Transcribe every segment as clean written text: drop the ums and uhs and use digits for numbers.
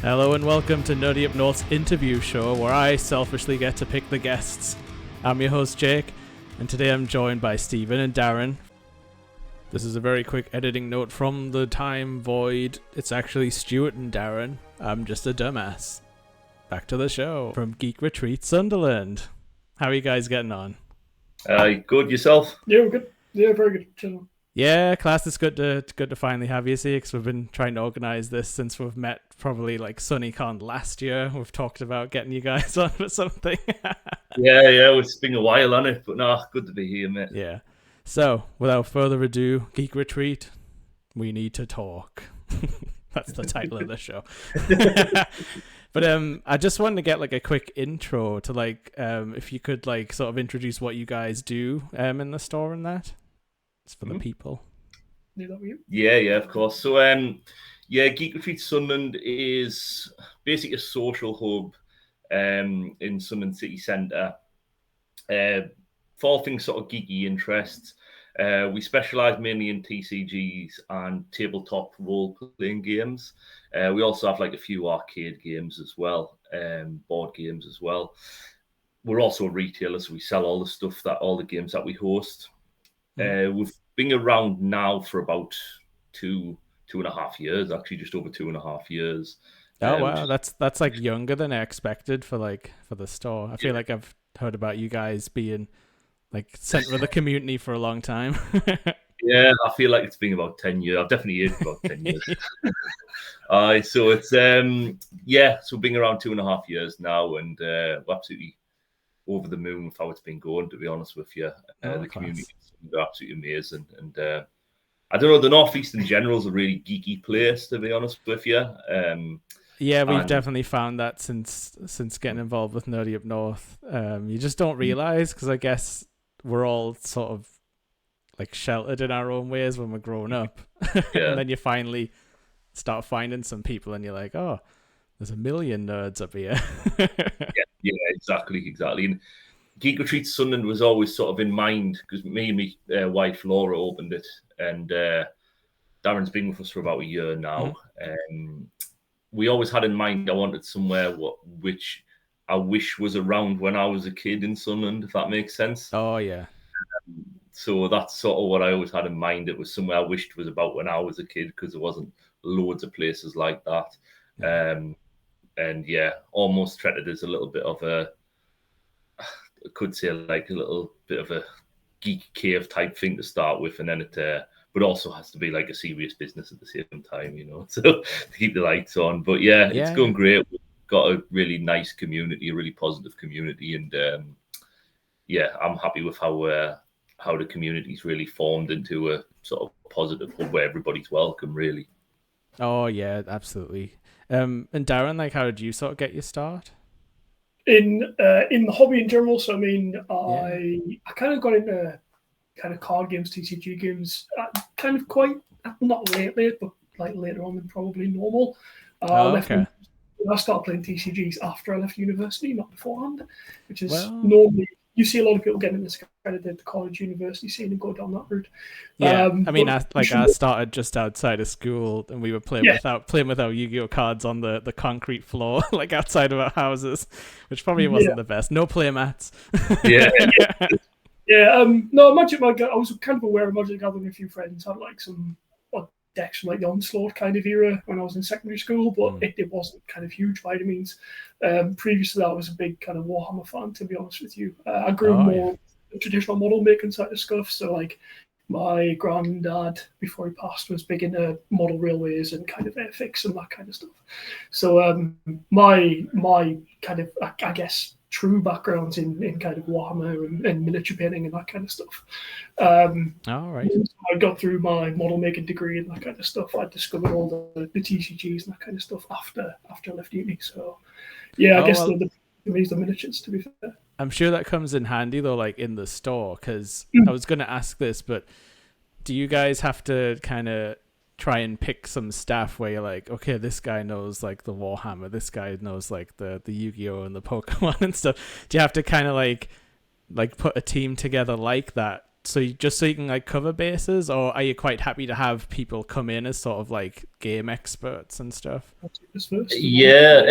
Hello and welcome to Nerdy Up North's interview show, where I selfishly get to pick the guests. I'm your host Jake, and today I'm joined by Stephen and Darren. This is a very quick editing note from the time void. It's actually Stewart and Darren. I'm just a dumbass. Back to the show from Geek Retreat Sunderland. How are you guys getting on? Good, yourself? Yeah, we're good. Yeah, very good. Chilling. Yeah, class, it's good to finally have you see, because we've been trying to organise this since we've met probably like SunnyCon last year. We've talked about getting you guys on for something. Yeah, it's been a while on it, but no, good to be here, mate. Yeah. So, without further ado, Geek Retreat, we need to talk. That's the title of the show. But I just wanted to get like a quick intro to like if you could like sort of introduce what you guys do in the store and that. It's for the people. Do that with you? Yeah, of course. So, Geek Retreat Sunderland is basically a social hub in Sunderland city centre for all things sort of geeky interests. We specialise mainly in TCGs and tabletop role-playing games. We also have like a few arcade games as well, board games as well. We're also a retailer, so we sell all the games that we host. We've been around now for about two and a half years, actually just over 2.5 years. Oh wow, that's like younger than I expected for the store. I feel like I've heard about you guys being like centre of the community for a long time. Yeah, I feel like it's been about 10 years. I've definitely heard about 10 years. So it's so being around 2.5 years now, and we're absolutely over the moon with how it's been going, to be honest with you. The community is absolutely amazing, and I don't know, the Northeast in general is a really geeky place, to be honest with you. Yeah, we've definitely found that since getting involved with Nerdy Up North. You just don't realise, because I guess we're all sort of like sheltered in our own ways when we're growing up. Yeah. And then you finally start finding some people and you're like, oh, there's a million nerds up here. yeah, exactly. And Geek Retreat Sunderland was always sort of in mind, because me and my wife Laura opened it, and Darren's been with us for about a year now. We always had in mind I wanted somewhere which I wish was around when I was a kid in Sunderland, if that makes sense. Oh, yeah. So that's sort of what I always had in mind. It was somewhere I wished was about when I was a kid, because there wasn't loads of places like that. And yeah, almost treated as a little bit of I could say like a little bit of a geek cave type thing to start with, and then it but also has to be like a serious business at the same time, so to keep the lights on. But yeah, it's going great. We've got a really nice community, a really positive community, and I'm happy with how the community's really formed into a sort of positive hub where everybody's welcome, really. Oh yeah, absolutely. And Darren, like, how did you sort of get your start in the hobby in general? So I mean, I kind of got into kind of card games, TCG games, kind of quite not late, but like later on than probably normal. I started playing TCGs after I left university, not beforehand, which is normally you see a lot of people getting this kind of the college university scene and go down that route. Yeah, I mean, I started just outside of school, and we were playing with our Yu-Gi-Oh cards on the concrete floor, like outside of our houses, which probably wasn't the best. No play mats. No, Magic I was kind of aware of Magic Gathering. A few friends had like some decks from like the Onslaught kind of era when I was in secondary school, but it wasn't kind of huge by any means. Previous to that, I was a big kind of Warhammer fan, to be honest with you. I grew more the traditional model making side of stuff. So like my granddad, before he passed, was big into model railways and kind of airfix and that kind of stuff. So my kind of, I guess, true backgrounds in kind of Warhammer and miniature painting and that kind of stuff. All right. I got through my model making degree and that kind of stuff. I discovered all the TCGs and that kind of stuff after I left uni. So yeah, I guess the miniatures, to be fair. I'm sure that comes in handy though, like in the store, because I was going to ask this, but do you guys have to kind of try and pick some staff where you're like, okay, this guy knows like the Warhammer, this guy knows like the Yu-Gi-Oh and the Pokemon and stuff? Do you have to kind of like put a team together like that just so you can like cover bases, or are you quite happy to have people come in as sort of like game experts and stuff? Yeah,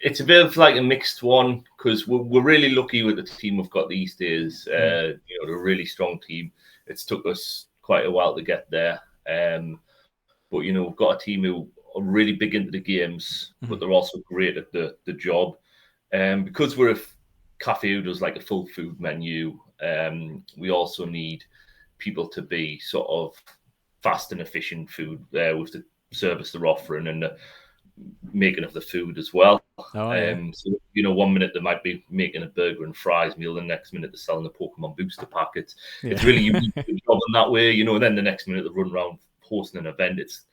it's a bit of like a mixed one, because we're really lucky with the team we've got these days. They're a really strong team. It's took us quite a while to get there. But we've got a team who are really big into the games, but they're also great at the job. Because we're a cafe who does like a full food menu, we also need people to be sort of fast and efficient food with the service they're offering and the making of the food as well. Oh, yeah. So 1 minute they might be making a burger and fries meal, the next minute they're selling the Pokemon booster packets. Yeah. It's really unique job in that way, and then the next minute they run around hosting an event. It's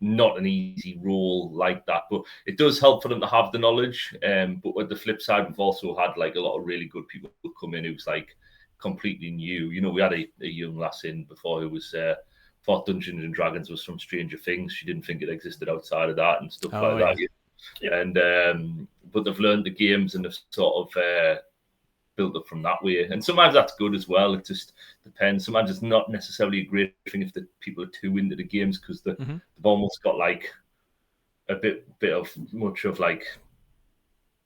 not an easy role like that, but it does help for them to have the knowledge. But at the flip side, we've also had like a lot of really good people who come in who's like completely new. We had a young lass in before who was thought Dungeons and Dragons was from Stranger Things. She didn't think it existed outside of that and stuff that. Yeah. And but they've learned the games and they've sort of built up from that way. And sometimes that's good as well. It just depends. Sometimes it's not necessarily a great thing if the people are too into the games, because they've almost got like a bit of much of like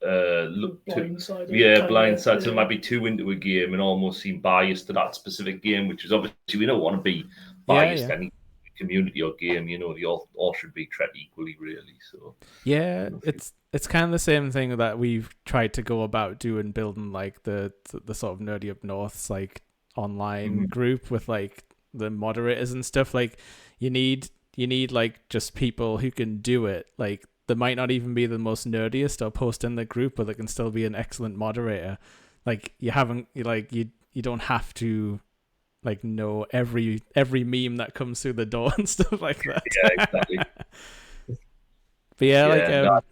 blindside. Blindside. So they might be too into a game and almost seem biased to that specific game, which is obviously we don't want to be biased to any community or game. They all should be treated equally, really. So it's kind of the same thing that we've tried to go about doing, building like the sort of Nerdy Up North's like online group with like the moderators and stuff. Like you need like just people who can do it. Like they might not even be the most nerdiest or post in the group, but they can still be an excellent moderator. Like you don't have to like know every meme that comes through the door and stuff like that. Yeah, exactly. But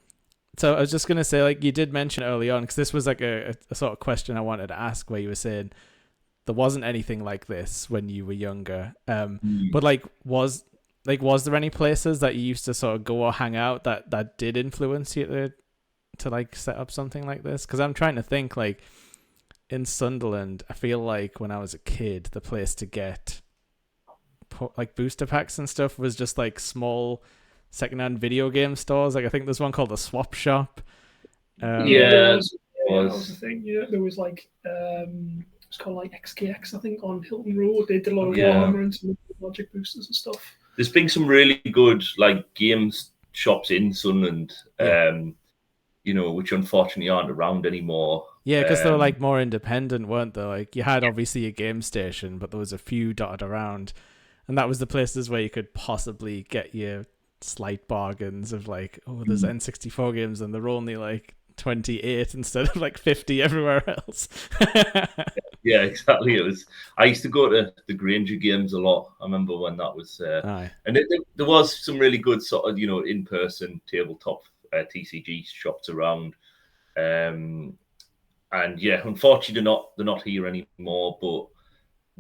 so I was just gonna say, like you did mention early on, because this was like a sort of question I wanted to ask, where you were saying there wasn't anything like this when you were younger. But like was there any places that you used to sort of go or hang out that did influence you to like set up something like this? Because I'm trying to think, like in Sunderland, I feel like when I was a kid, the place to get like booster packs and stuff was just like small secondhand video game stores. Like I think there's one called the Swap Shop. That was the thing. Yeah, there was like it's called like XKX, I think, on Hilton Road. They did a lot of Warhammer and some Logic boosters and stuff. There's been some really good like games shops in Sunderland, which unfortunately aren't around anymore. Yeah, because they were like more independent, weren't they? Like you had obviously a game station, but there was a few dotted around, and that was the places where you could possibly get your slight bargains of like, oh, there's N64 games and they're only like 28 instead of like 50 everywhere else. Yeah, exactly. I used to go to the Granger games a lot. I remember when that was, and there was some really good sort of in-person tabletop TCG shops around. And yeah, unfortunately they're not here anymore. But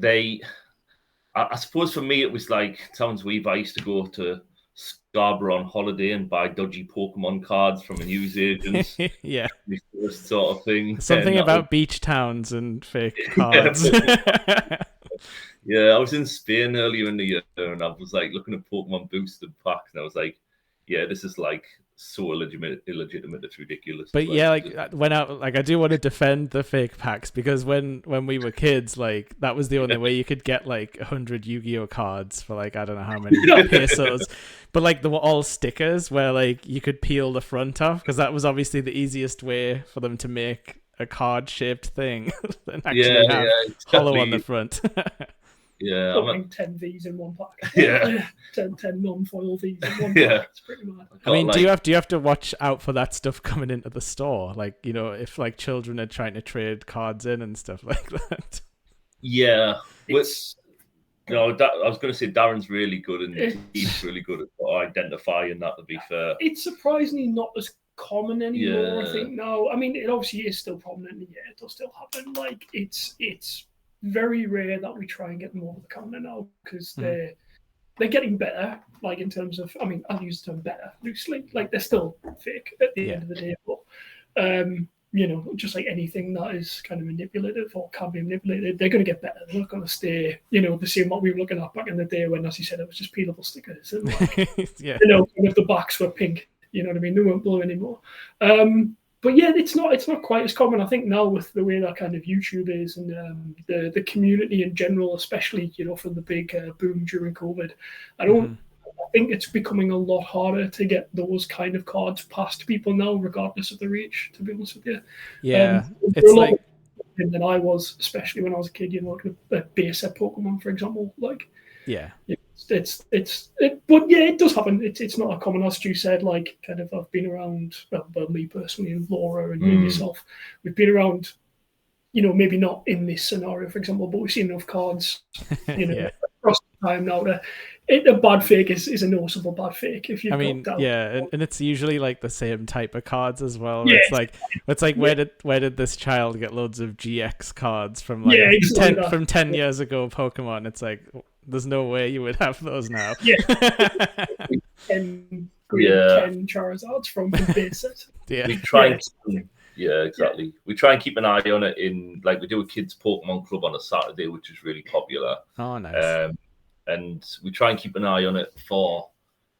I suppose for me it was like Townsweave. I used to go to Scarborough on holiday and buy dodgy Pokemon cards from a newsagent. Yeah, sort of thing. Something about beach towns and fake cards. Yeah, I was in Spain earlier in the year and I was like looking at Pokemon booster packs and I was like, yeah, this is like so illegitimate. It's ridiculous. But yeah, like when I do want to defend the fake packs, because when we were kids, like that was the only way you could get like 100 Yu-Gi-Oh cards for like I don't know how many pesos. But like they were all stickers where like you could peel the front off, because that was obviously the easiest way for them to make a card shaped thing than actually have hollow on the front. Yeah, like 10 Vs in one pack. Yeah, 10 non-foil Vs in one pack. It's pretty mad. I mean, do you have to watch out for that stuff coming into the store? Like, if like children are trying to trade cards in and stuff like that. Yeah, I was going to say Darren's really good, and he's really good at identifying that. To be fair, it's surprisingly not as common anymore. I think no. I mean, it obviously is still prominent. Yeah, it does still happen. Like it's very rare that we try and get them over the counter now, because they're getting better, like in terms of, I mean, I'll use the term better loosely, like they're still fake at the end of the day, but just like anything that is kind of manipulative or can be manipulated, they're going to get better. They're not going to stay, the same what we were looking at back in the day when, as you said, it was just peelable stickers and yeah. if the backs were pink, you know what I mean? They weren't blue anymore. But yeah, it's not quite as common. I think now with the way that kind of YouTube is and the community in general, especially from the big boom during COVID, I think it's becoming a lot harder to get those kind of cards past people now, regardless of the reach. To be honest with you, yeah, it's like than I was, especially when I was a kid. Like a base set Pokemon, for example. Like yeah. But yeah, it does happen. It's not as common as you said. Like, kind of, I've been around. Well, me personally, and Laura and you yourself, we've been around. Maybe not in this scenario, for example, but we've seen enough cards. Yeah. Across time now that a bad fake is a noticeable bad fake. If you, yeah, and it's usually like the same type of cards as well. Yeah, it's like where did this child get loads of GX cards from 10 years ago Pokemon? It's like, there's no way you would have those now. Yeah. 10 Charizards from the base set. Yeah. We try yeah, exactly. Yeah. We try and keep an eye on it in, like, we do a kids Pokemon club on a Saturday, which is really popular. Oh, nice. And we try and keep an eye on it for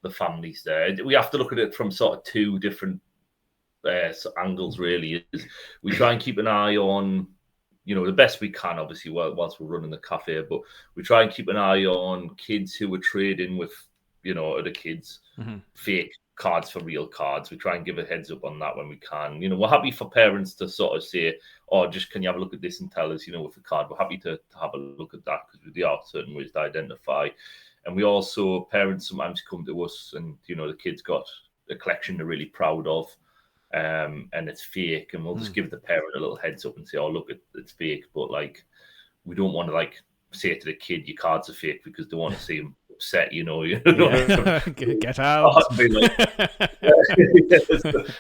the families there. We have to look at it from sort of two different angles, really. We try and keep an eye on, the best we can, obviously, whilst we're running the cafe, but we try and keep an eye on kids who are trading with, other kids, fake cards for real cards. We try and give a heads up on that when we can. We're happy for parents to sort of say, just can you have a look at this and tell us, with a card. We're happy to have a look at that because there are certain ways to identify. And we also, parents sometimes come to us and, the kid's got a collection they're really proud of, and it's fake. And we'll just give the parent a little heads up and say, look, it's fake. But, like, we don't want to, like, say to the kid, your cards are fake because they want to see them upset, Yeah. Get out.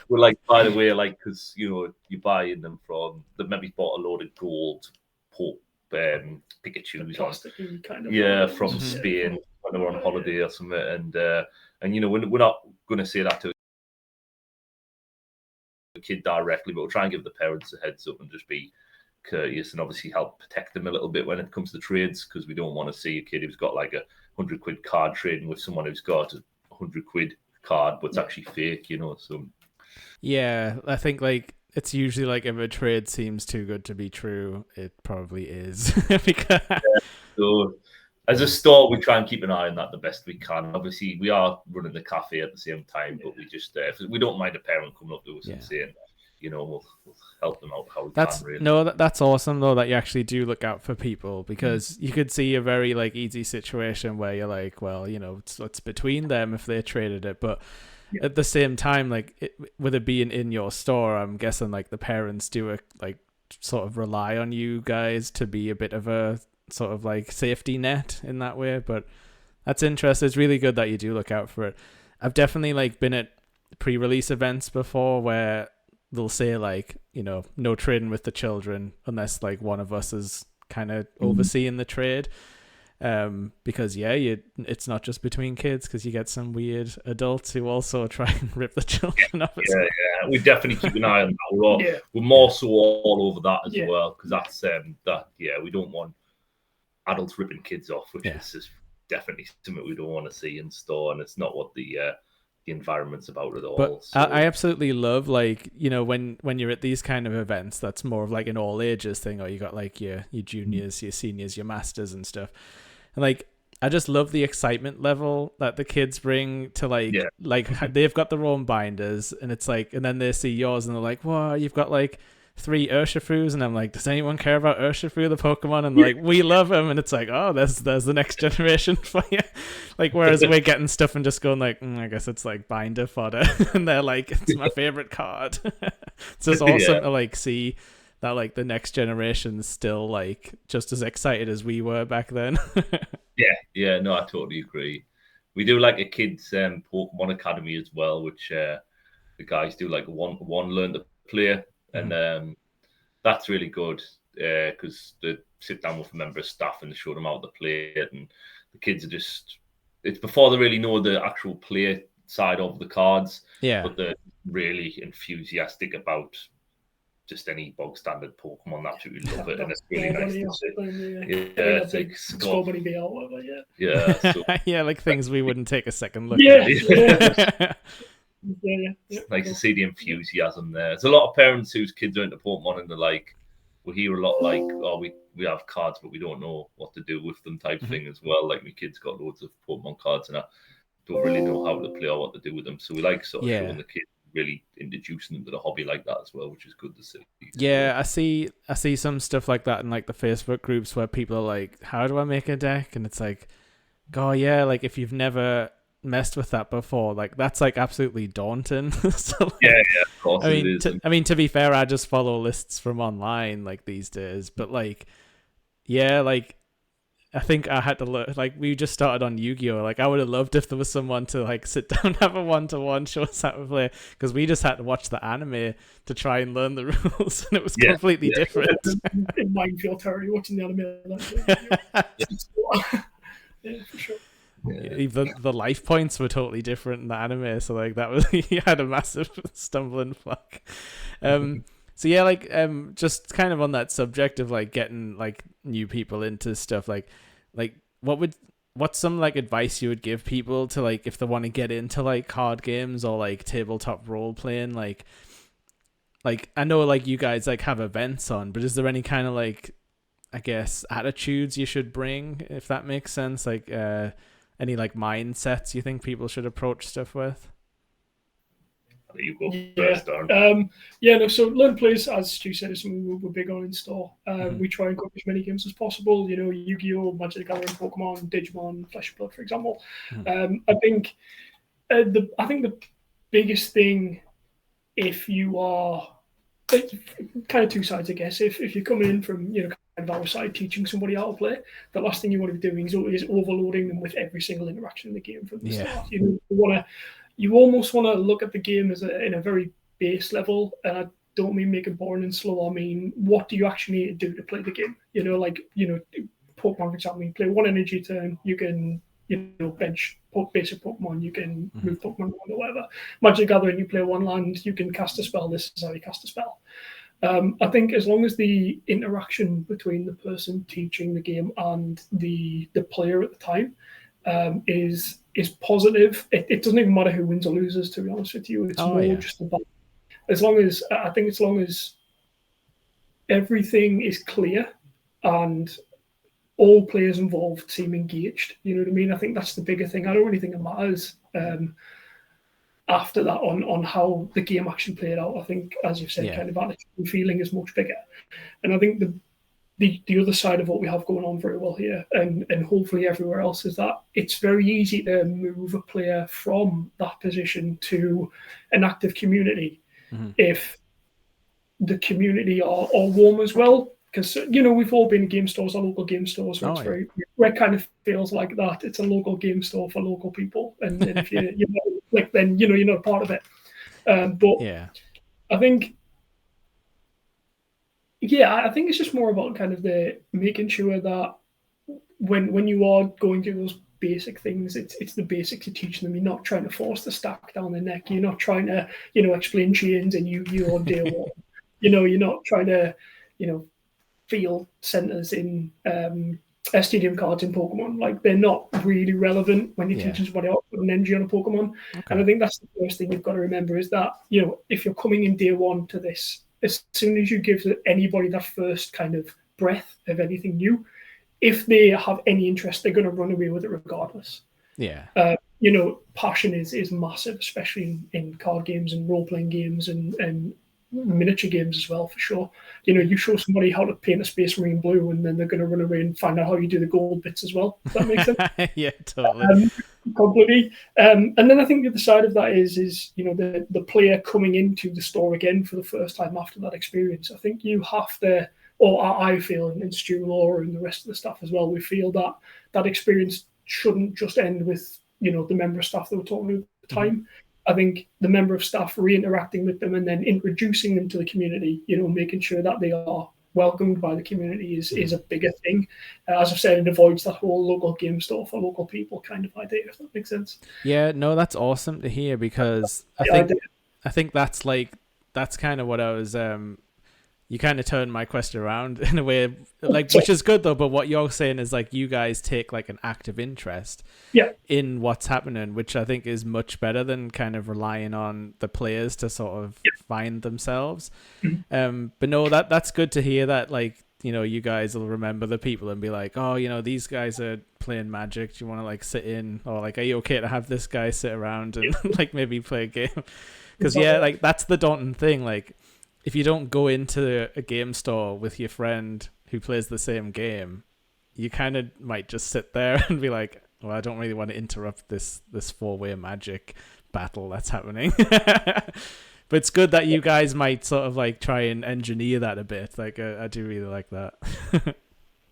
We're like, by the way, like, because you're buying them from, they maybe bought a load of gold Pikachu's on, kind of from Spain when they were on holiday or something, and we're not going to say that to the kid directly, but we'll try and give the parents a heads up and just be courteous and obviously help protect them a little bit when it comes to trades, because we don't want to see a kid who's got like a £100 card trading with someone who's got a £100 card but it's actually fake, so yeah, I think, like, it's usually like if a trade seems too good to be true, it probably is. Because so as a store, we try and keep an eye on that the best we can. Obviously, we are running the cafe at the same time, but we just we don't mind a parent coming up to us and saying, we'll help them out how we can. Really. No, that's awesome though that you actually do look out for people, because you could see a very like easy situation where you're like, well, it's between them if they traded it, but at the same time, like with it being in your store, I'm guessing like the parents do like sort of rely on you guys to be a bit of a sort of like safety net in that way. But that's interesting. It's really good that you do look out for it. I've definitely like been at pre-release events before where they'll say like, no trading with the children unless like one of us is kind of overseeing the trade. Because it's not just between kids, because you get some weird adults who also try and rip the children off. Yeah, we definitely keep an eye on that. We're more so all over that as well, because that's we don't want adults ripping kids off, which is just definitely something we don't want to see in store, and it's not what the environment's about at all. But so I absolutely love, like, when you're at these kind of events, that's more of like an all ages thing, or you got like your juniors, your seniors, your masters and stuff. And like, I just love the excitement level that the kids bring to like they've got their own binders, and it's like, and then they see yours and they're like, "Whoa, you've got like 3 Urshifus," and I'm like, "Does anyone care about Urshifu, the Pokemon?" And like, we love him, and it's like, oh, there's the next generation for you. Like, whereas we're getting stuff and just going like, I guess it's like binder fodder, and they're like, it's my favorite card. It's just awesome to like see that like the next generation's still like just as excited as we were back then. No, I totally agree. We do like a kids Pokemon Academy as well, which the guys do like one learn to play, and that's really good because they sit down with a member of staff and they show them how to play it, and the kids are just, it's before they really know the actual play side of the cards, but they're really enthusiastic about just any bog standard Pokemon. Absolutely love it, and it's Yeah, really nice to see. Yeah, it's like Scorbunny Bay or whatever. Yeah. Yeah, so Yeah, like things we wouldn't take a second look Yeah. at. Yeah. nice to see the enthusiasm there. There's a lot of parents whose kids are into Pokemon, and they're like, we hear a lot like, oh, we have cards, but we don't know what to do with them type thing as well. Like my kids got loads of Pokemon cards, and I don't really know how to play or what to do with them. So we like sort of showing the kids, really introducing them to the hobby like that as well, which is good to see. Yeah, I see some stuff like that in like the Facebook groups where people are like, how do I make a deck? And it's like, oh yeah, like if you've never messed with that before, like that's like absolutely daunting. So, like, yeah, of course I mean, to be fair, I just follow lists from online like these days, but like, yeah, like I think I had to look, like we just started on Yu-Gi-Oh! Like I would have loved if there was someone to like sit down, have a one-to-one, show us how to play, because we just had to watch the anime to try and learn the rules, and it was completely different. In Minefield Territory, watching the anime. Yeah, for sure. Yeah. Even the life points were totally different in the anime, so like that was he had a massive stumbling block. So yeah, like just kind of on that subject of like getting like new people into stuff, like what's some like advice you would give people to like if they want to get into like card games or like tabletop role playing, like I know like you guys like have events on, but is there any kind of like, I guess, attitudes you should bring, if that makes sense, like any like mindsets you think people should approach stuff with? You go first, Darren. So learn plays, as Stu said, is something we're big on in store. We try and cover as many games as possible. You know, Yu-Gi-Oh, Magic the Gathering, Pokemon, Digimon, Flesh and Blood, for example. I think the biggest thing, if you are kind of two sides, I guess. If you're coming in from kind of our side, teaching somebody how to play, the last thing you want to be doing is overloading them with every single interaction in the game from the start. You almost want to look at the game as in a very base level, and I don't mean make it boring and slow. I mean, what do you actually need to do to play the game? Pokemon, for example, you play one energy turn, you can bench basic Pokemon, you can move Pokemon around or whatever. Magic the Gathering, you play one land, you can cast a spell. This is how you cast a spell. I think as long as the interaction between the person teaching the game and the player at the time is positive, it doesn't even matter who wins or loses, to be honest with you. It's just about as long as everything is clear and all players involved seem engaged. You know what I mean? I think that's the bigger thing. I don't really think it matters after that on how the game actually played out. I think, as you've said, kind of attitude and feeling is much bigger. And I think the other side of what we have going on very well here and hopefully everywhere else is that it's very easy to move a player from that position to an active community if the community are warm as well. Because we've all been in game stores, our local game stores, where where it kind of feels like that. It's a local game store for local people, and if you're not, then you're not part of it. I think it's just more about kind of the making sure that when you are going through those basic things, it's the basics to teach them. You're not trying to force the stack down their neck. You're not trying to explain chains and you on day one. You're not trying to field centers in stadium cards in Pokemon. Like, they're not really relevant when you're teaching somebody how to put an energy on a Pokemon. And I think that's the first thing you've got to remember is that if you're coming in day one to this, as soon as you give anybody that first kind of breath of anything new, if they have any interest, they're going to run away with it regardless. Passion is massive, especially in card games and role-playing games and miniature games as well, for sure. You show somebody how to paint a Space Marine blue, and then they're going to run away and find out how you do the gold bits as well. Does that make sense? Yeah, totally. Completely. And then I think the other side of that is the player coming into the store again for the first time after that experience. I think you have to, or I feel, and Stu, Laura, and the rest of the staff as well, we feel that experience shouldn't just end with the member of staff that we're talking to at the time. I think the member of staff re-interacting with them and then introducing them to the community, making sure that they are welcomed by the community is a bigger thing. As I've said, it avoids that whole local game store for local people kind of idea, if that makes sense. Yeah, no, that's awesome to hear, because I think that's kind of what I was you kind of turned my question around in a way, like, which is good though. But what you're saying is like you guys take like an active interest in what's happening, which I think is much better than kind of relying on the players to sort of find themselves. But no, that's good to hear that, like, you know, you guys will remember the people and be like, oh, you know, these guys are playing Magic. Do you want to like sit in, or like, are you okay to have this guy sit around and like maybe play a game? Because like that's the daunting thing. Like, if you don't go into a game store with your friend who plays the same game, you kind of might just sit there and be like, well, I don't really want to interrupt this 4-way Magic battle that's happening. But it's good that you guys might sort of like try and engineer that a bit. Like, I do really like that.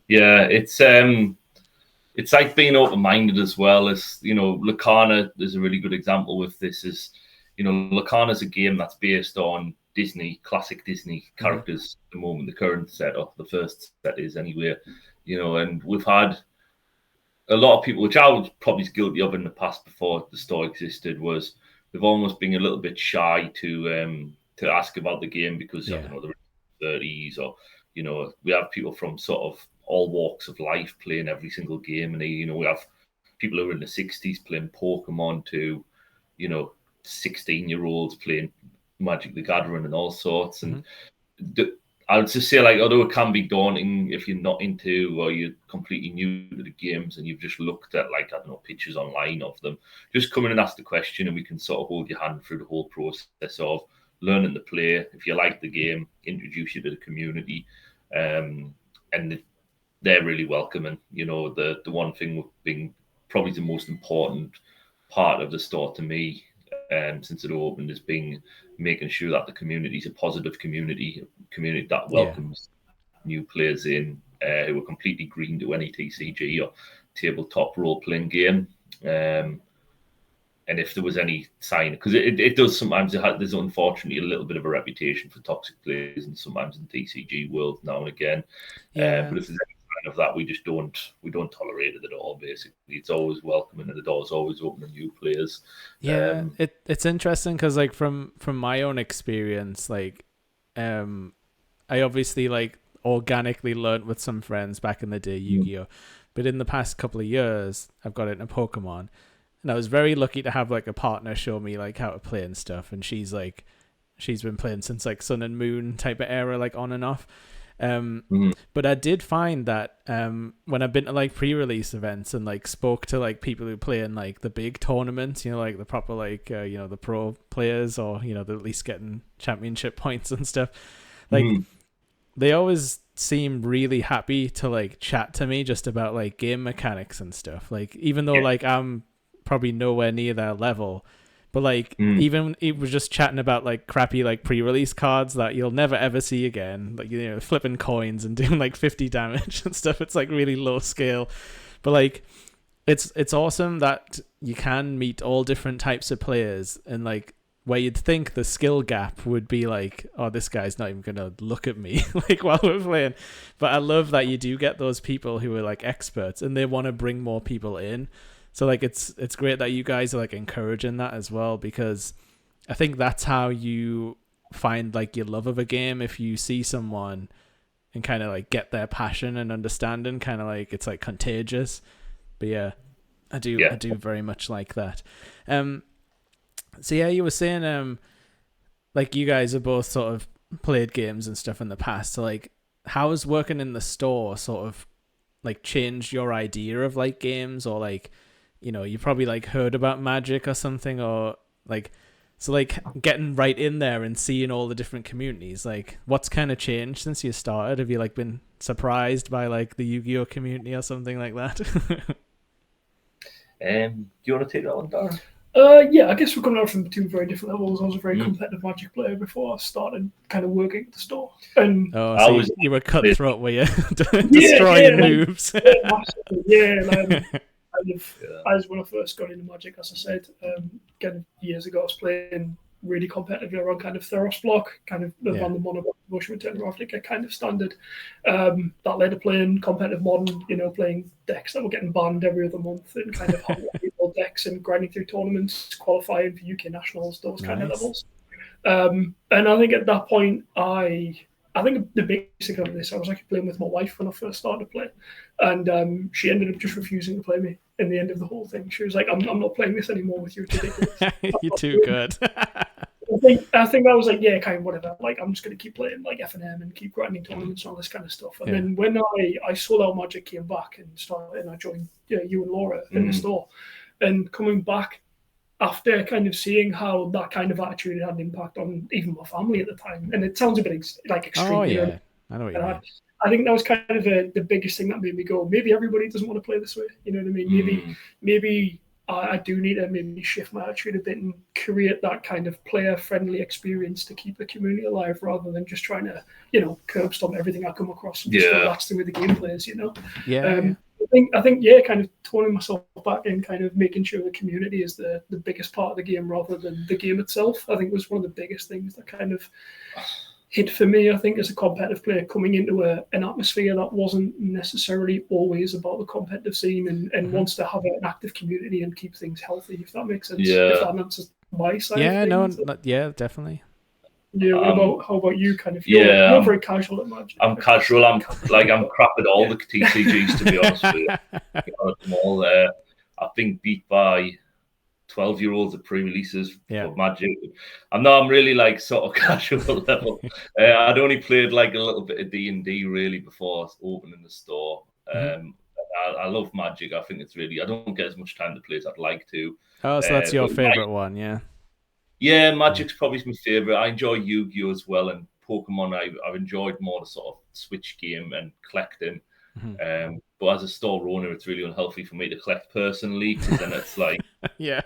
Yeah, it's like being open-minded as well. As you know, Lacana is a really good example with this. Is, you know, Lacana's a game that's based on Disney, classic Disney characters at the moment. The current setup, the first set is anyway. You know, and we've had a lot of people, which I was probably guilty of in the past before the store existed, was they've almost been a little bit shy to ask about the game because I don't know, they're 30s, or you know, we have people from sort of all walks of life playing every single game, and you know, we have people who are in the 60s playing Pokemon to, you know, 16-year-olds playing Magic the Gathering and all sorts. And I would just say, like, although it can be daunting if you're not into, or you're completely new to the games and you've just looked at, like, I don't know, pictures online of them, just come in and ask the question and we can sort of hold your hand through the whole process of learning to play. If you like the game, introduce you to the community, and they're really welcoming. You know, the one thing being probably the most important part of the store to me, since it opened, is making sure that the community is a positive community that welcomes new players in who are completely green to any TCG or tabletop role-playing game. And if there was any sign, because it does sometimes, there's unfortunately a little bit of a reputation for toxic players, and sometimes in TCG world now and again. But if there's any sign of that, we don't tolerate it at all. Basically, it's always welcoming and the door's always open to new players. It's interesting because, like, from my own experience, like, I obviously like organically learned with some friends back in the day Yu-Gi-Oh, but in the past couple of years I've got into Pokemon. And I was very lucky to have like a partner show me like how to play and stuff. And she's been playing since like Sun and Moon type of era, like on and off. But I did find that when I've been to like pre-release events and like spoke to like people who play in like the big tournaments, you know, like the proper like you know, the pro players, or you know, they're at least getting championship points and stuff, like they always seem really happy to like chat to me just about like game mechanics and stuff. Like, even though like I'm probably nowhere near their level, but like even it was just chatting about like crappy like pre-release cards that you'll never ever see again, like, you know, flipping coins and doing like 50 damage and stuff. It's like really low scale, but like it's awesome that you can meet all different types of players, and like where you'd think the skill gap would be like, oh, this guy's not even gonna look at me like while we're playing. But I love that you do get those people who are like experts and they want to bring more people in. So like it's great that you guys are like encouraging that as well, because I think that's how you find like your love of a game. If you see someone and kind of like get their passion and understanding, kind of like it's like contagious. But yeah, I do very much like that. So yeah, you were saying like you guys have both sort of played games and stuff in the past. So like, how has working in the store sort of like changed your idea of like games, or like, you know, you probably like heard about Magic or something, or like, so like getting right in there and seeing all the different communities, like what's kind of changed since you started? Have you like been surprised by like the Yu-Gi-Oh community or something like that? Do you want to take that one, Darren? Yeah, I guess we're coming out from two very different levels. I was a very competitive Magic player before I started kind of working at the store. And you were cutthroat, were you? Destroying moves. As when I first got into Magic, as I said, again, years ago, I was playing really competitively around kind of Theros block, kind of the random mono motion return after get kind of standard. That led to playing competitive modern, you know, playing decks that were getting banned every other month, and kind of having decks and grinding through tournaments, qualifying for UK nationals, those kind of levels. And I think at that point, I I think the basic of this, I was actually playing with my wife when I first started to play, and she ended up just refusing to play me in the end of the whole thing. She was like, I'm not playing this anymore with you. It's ridiculous. You're too good. I think that was like, yeah, kind of whatever. Like, I'm just going to keep playing like F&M and keep grinding tournaments and all this kind of stuff. And then when I saw that Magic came back and I joined you and Laura in the store, and coming back after kind of seeing how that kind of attitude had an impact on even my family at the time. And it sounds a bit extreme. Oh, yeah. I know what you mean. I think that was kind of the biggest thing that made me go, maybe everybody doesn't want to play this way. You know what I mean? Maybe I do need to maybe shift my attitude a bit and create that kind of player-friendly experience to keep the community alive, rather than just trying to, curb stomp everything I come across and just go, that's the way the game plays, Yeah. I think, kind of turning myself back and kind of making sure the community is the biggest part of the game rather than the game itself, I think was one of the biggest things that kind of hit for me, I think, as a competitive player, coming into an atmosphere that wasn't necessarily always about the competitive scene and wants to have an active community and keep things healthy, if that makes sense. Yeah. If that answers my side Yeah, of things. yeah, definitely. Yeah, how about you? Kind of, you're very casual at Magic. I'm casual. I'm crap at all the TCGs, to be honest with you. I've been beat by 12-year-olds at pre-releases for Magic. I'm really like sort of casual level. I'd only played like a little bit of D&D really before opening the store. I love Magic. I think it's really, I don't get as much time to play as I'd like to. Oh, so that's your favorite one, yeah? Yeah, Magic's probably my favorite. I enjoy Yu-Gi-Oh as well, and Pokemon. I've enjoyed more the sort of Switch game and collecting. But as a store owner, it's really unhealthy for me to collect personally, because then it's like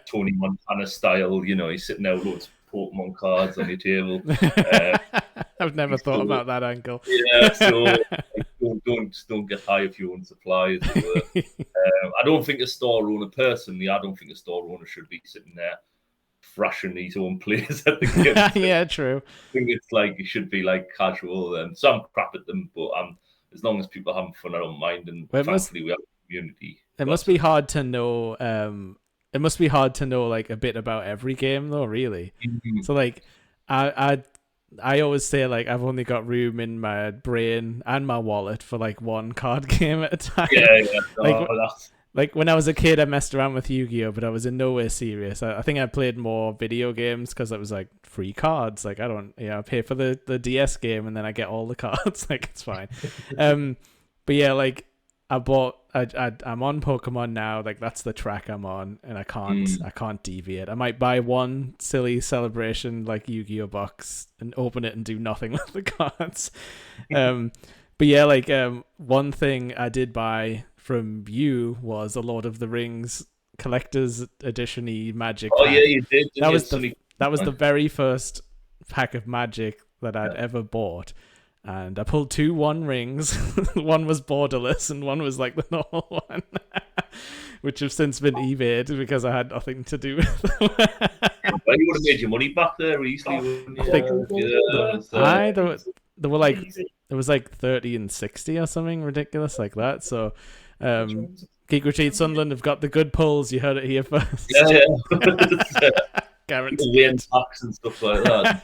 Tony Montana style. He's sitting there with loads of Pokemon cards on your table. I've never thought about that angle. Yeah, so don't get high if you own supply, as it were. I don't think a store owner personally. I don't think a store owner should be sitting there thrashing his own players at the game. Yeah, true. I think it's like it should be like casual, and some crap at them, but as long as people are having fun, I don't mind. And thankfully, we have a community. It must be hard to know. It must be hard to know like a bit about every game, though. Really. So like, I always say like I've only got room in my brain and my wallet for like one card game at a time. Yeah. Like when I was a kid, I messed around with Yu-Gi-Oh, but I was in no way serious. I think I played more video games because it was like free cards. Like I pay for the DS game and then I get all the cards. Like it's fine. But yeah, like I'm on Pokemon now. Like that's the track I'm on, and I can't deviate. I might buy one silly celebration like Yu-Gi-Oh box and open it and do nothing with the cards. But yeah, like one thing I did buy from you was a Lord of the Rings collector's edition-y Magic pack. Oh yeah, you did. That was the very first pack of Magic that I'd ever bought, and I pulled 2 One Rings. One was borderless, and one was like the normal one, which have since been eBayed because I had nothing to do with them. Well, you would have made your money back there easily, wouldn't you? There were like it was like 30 and 60 or something ridiculous like that. So Geek Retreat Sunderland have got the good pulls. You heard it here first. Yeah. Guaranteed. Weighing tax and stuff like that.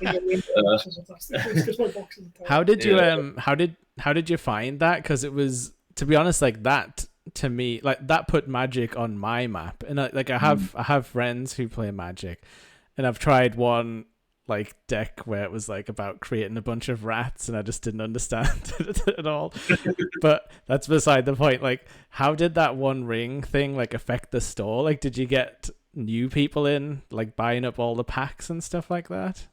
How did you find that? Because it was, to be honest, like that to me, like that put Magic on my map. And I have friends who play Magic, and I've tried one like deck where it was like about creating a bunch of rats, and I just didn't understand it at all. But that's beside the point. Like, how did that One Ring thing like affect the store? Like, did you get new people in, like buying up all the packs and stuff like that?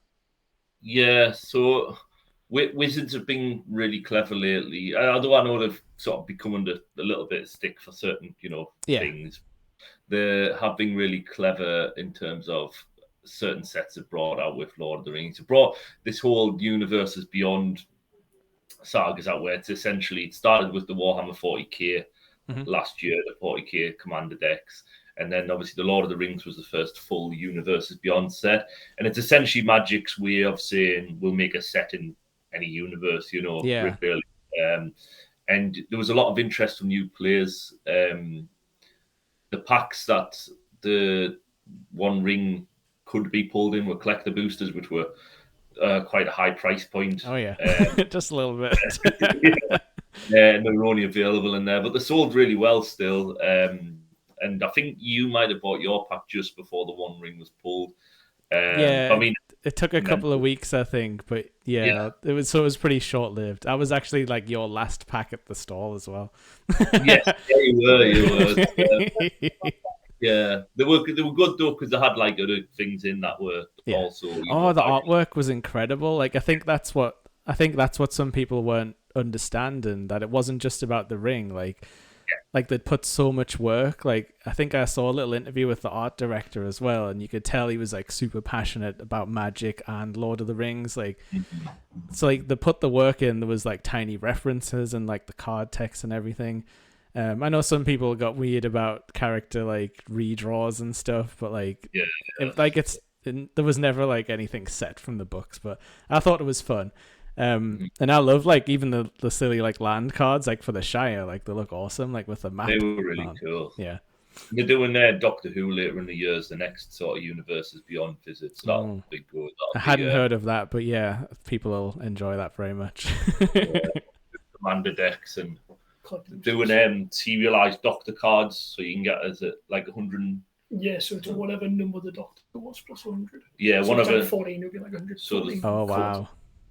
Yeah, so Wizards have been really clever lately. Although I know they've sort of become under a little bit of stick for certain, things. They have been really clever in terms of certain sets have brought out with Lord of the Rings. It brought this whole Universes Beyond sagas out, where it started with the Warhammer 40k last year, the 40k Commander decks. And then obviously the Lord of the Rings was the first full Universes Beyond set. And it's essentially Magic's way of saying we'll make a set in any universe, really. And there was a lot of interest from new players. The packs that the One Ring could be pulled in were collector boosters, which were quite a high price point. Oh yeah, just a little bit. And they're only available in there, but they're sold really well still. And I think you might have bought your pack just before the One Ring was pulled. Yeah, I mean, it took a couple of weeks, I think, but yeah, it was pretty short lived. I was actually like your last pack at the stall as well. Yes, you were. Yeah, they were good though because they had like other things in that were also. The artwork was incredible. Like I think that's what some people weren't understanding, that it wasn't just about the ring. Like they'd put so much work. Like I think I saw a little interview with the art director as well, and you could tell he was like super passionate about Magic and Lord of the Rings. Like so, like they put the work in. There was like tiny references and like the card text and everything. I know some people got weird about character like redraws and stuff, but like there was never like anything set from the books. But I thought it was fun. And I love like even the silly like land cards like for the Shire, like they look awesome, like with the map. They were really cool. Yeah, they're doing Doctor Who later in the year as the next sort of universes beyond visits. So that'll be good. I hadn't heard of that, but yeah, people will enjoy that very much. Commander decks and doing serialized Doctor cards, so you can get like 100. Yeah, so it's whatever number the Doctor was plus 100. Yeah, so one of like 14 would be like 100. So oh wow.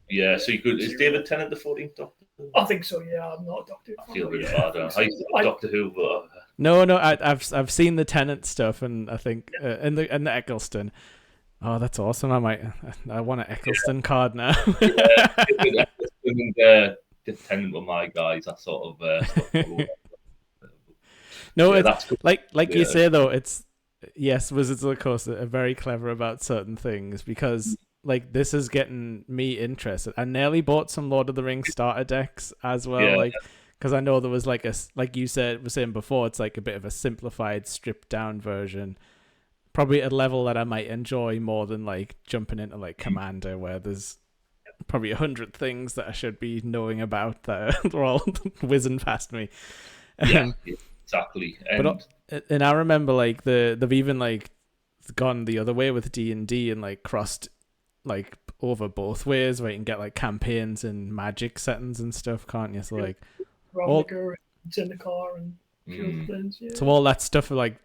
Yeah, so you could. Is David Tennant the 14th Doctor? I think so. Yeah, I'm not a Doctor. I feel really bad. I used to love Doctor Who, but no, I've seen the Tennant stuff, and I think and the Eccleston. Oh, that's awesome! I want an Eccleston card now. The Tennant were my guys. I sort of. No, it's like you say though. It's Wizards of the Coast are very clever about certain things because. Like this is getting me interested. I nearly bought some Lord of the Rings starter decks as well, like because I know there was like you were saying before, it's like a bit of a simplified, stripped down version, probably at a level that I might enjoy more than like jumping into like Commander, where there's probably 100 things that I should be knowing about that are all whizzing past me. Exactly. And I remember like they've even like gone the other way with D&D and like crossed like over both ways, where you can get like campaigns and Magic settings and stuff, can't you? So like in the car and things. Yeah. So all that stuff, like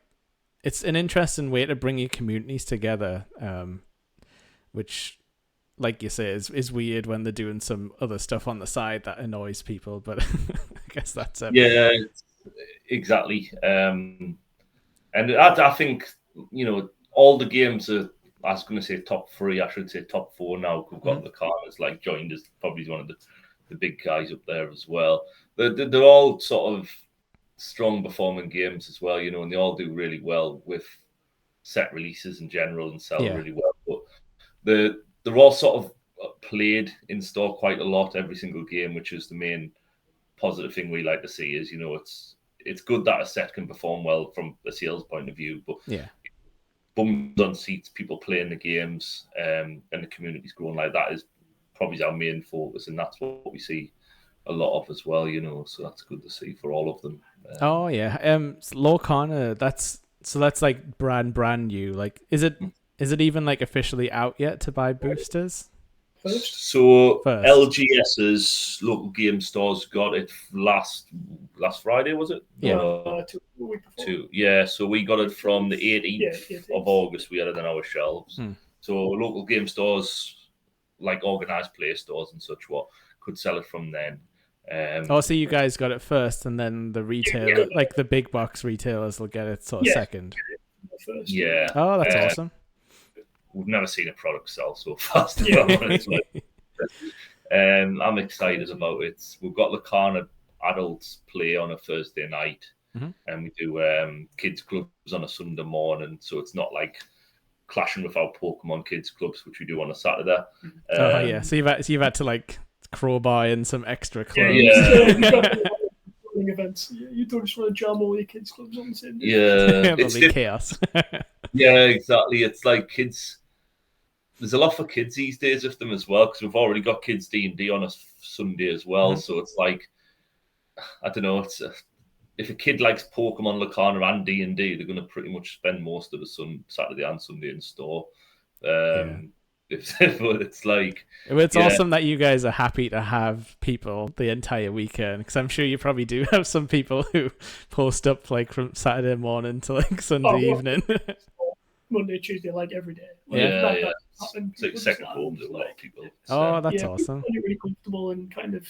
it's an interesting way to bring your communities together, which, like you say, is weird when they're doing some other stuff on the side that annoys people. But I guess that's it. Yeah, exactly. And I think all the games are. I was going to say top 3. I should say top 4 now. We've got the Carters like joined as probably one of the big guys up there as well. They're all sort of strong performing games as well, and they all do really well with set releases in general and sell really well. But they're all sort of played in store quite a lot every single game, which is the main positive thing we like to see. Is it's good that a set can perform well from a sales point of view, but bums on seats, people playing the games, and the community's growing like that is probably our main focus, and that's what we see a lot of as well, so that's good to see for all of them. Lorcana, that's like brand new. Like is it even like officially out yet to buy boosters? So LGS's local game stores got it last Friday, was it? Yeah. 2. Yeah, so we got it from the 18th of August. We had it on our shelves. So local game stores, like organised play stores and such, could sell it from then. So you guys got it first, and then the retailer, like the big box retailers, will get it sort of second. Yeah. Oh, that's awesome. We've never seen a product sell so fast. I'm excited about it. We've got the Lorcana adults play on a Thursday night, and we do kids clubs on a Sunday morning. So it's not like clashing with our Pokemon kids clubs, which we do on a Saturday. So you've had to like crowbar in some extra clubs. Events. You don't just want to jam all your kids clubs on the same day. Yeah, it'll be chaos. Yeah, exactly. It's like kids. There's a lot for kids these days with them as well, because we've already got kids D&D on a Sunday as well. So it's like, I don't know. If a kid likes Pokemon, Lorcana, and D&D, they're going to pretty much spend most of the Saturday and Sunday in store. But it's like, It's awesome that you guys are happy to have people the entire weekend, because I'm sure you probably do have some people who post up like from Saturday morning to like Sunday evening. Monday, Tuesday, like every day. Like, yeah. It's like second home to a lot of people. Oh, that's awesome. It's really comfortable and kind of